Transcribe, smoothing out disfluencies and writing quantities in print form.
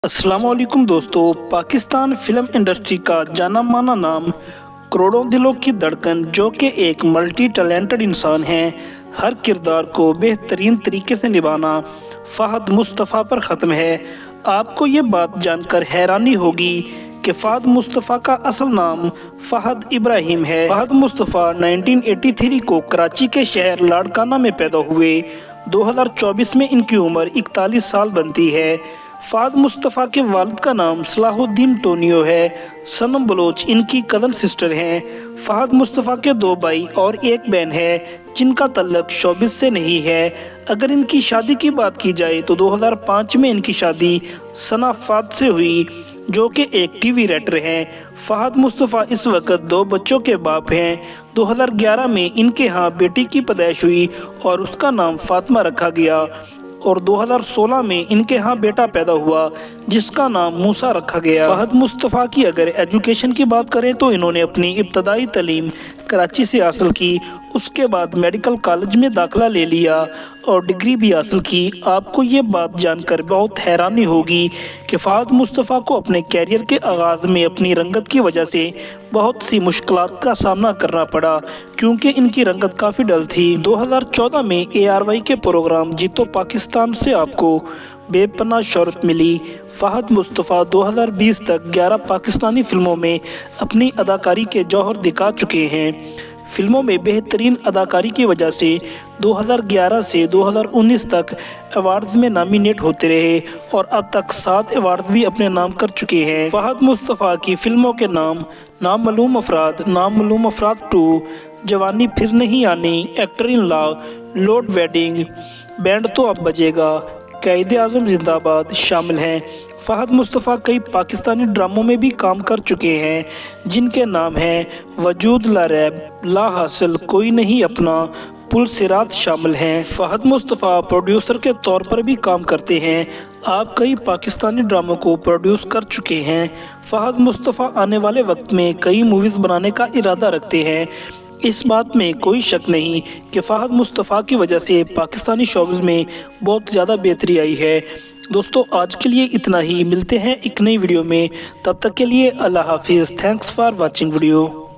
अस्सलाम वालेकुम दोस्तों। पाकिस्तान फिल्म इंडस्ट्री का जाना माना नाम, करोड़ों दिलों की धड़कन, जो कि एक मल्टी टैलेंटेड इंसान है। हर किरदार को बेहतरीन तरीके से निभाना फहद मुस्तफ़ा पर ख़त्म है। आपको ये बात जानकर हैरानी होगी कि फहद मुस्तफ़ा का असल नाम फहद इब्राहिम है। फहद मुस्तफ़ा 1983 को कराची के शहर लाड़काना में पैदा हुए। 2024 में इनकी उम्र 41 साल बनती है। फहद मुस्तफ़ा के वालिद का नाम सलाहुद्दीन टोनियो है। सनम बलोच इनकी कज़न सिस्टर हैं। फहद मुस्तफ़ा के 2 भाई और 1 बहन है, जिनका तल्लक शोबिस से नहीं है। अगर इनकी शादी की बात की जाए तो 2005 में इनकी शादी सना फहद से हुई, जो कि एक टीवी राइटर हैं। फहद मुस्तफ़ा इस वक्त 2 बच्चों के बाप हैं। 2011 में इनके यहाँ बेटी की पैदाइश हुई और उसका नाम फातिमा रखा गया, और 2016 में इनके यहाँ बेटा पैदा हुआ जिसका नाम मूसा रखा गया। फहद मुस्तफ़ा की अगर एजुकेशन की बात करें तो इन्होंने अपनी इब्तदाई तालीम कराची से हासिल की। उसके बाद मेडिकल कॉलेज में दाखिला ले लिया और डिग्री भी हासिल की। आपको ये बात जानकर बहुत हैरानी होगी कि फहद मुस्तफ़ा को अपने कैरियर के आगाज़ में अपनी रंगत की वजह से बहुत सी मुश्किलात का सामना करना पड़ा, क्योंकि इनकी रंगत काफ़ी डल थी। 2014 में ARY के प्रोग्राम जीतो पाकिस्तान से आपको बेपनाह शोहरत मिली। फहद मुस्तफ़ा 2020 तक 11 पाकिस्तानी फिल्मों में अपनी अदाकारी के जौहर दिखा चुके हैं। फिल्मों में बेहतरीन अदाकारी की वजह से 2011 से 2019 तक अवार्ड्स में नॉमिनेट होते रहे और अब तक 7 अवार्ड्स भी अपने नाम कर चुके हैं। फहद मुस्तफ़ा की फिल्मों के नाम नामालूम अफराद 2, जवानी फिर नहीं आनी, actor in law, Lord wedding, band तो अब बजेगा, क़ायदे आज़म जिंदाबाद शामिल हैं। फहद मुस्तफ़ा कई पाकिस्तानी ड्रामों में भी काम कर चुके हैं, जिनके नाम हैं वजूद, ला रैब, ला हासिल, कोई नहीं अपना, पुल सिरात शामिल हैं। फहद मुस्तफ़ा प्रोड्यूसर के तौर पर भी काम करते हैं। आप कई पाकिस्तानी ड्रामों को प्रोड्यूस कर चुके हैं। फहद मुस्तफ़ा आने वाले वक्त में कई मूवीज़ बनाने का इरादा रखते हैं। इस बात में कोई शक नहीं कि फहद मुस्तफ़ा की वजह से पाकिस्तानी शोबिज़ में बहुत ज़्यादा बेहतरी आई है। दोस्तों, आज के लिए इतना ही। मिलते हैं एक नई वीडियो में, तब तक के लिए अल्लाह हाफिज़। Thanks for watching video.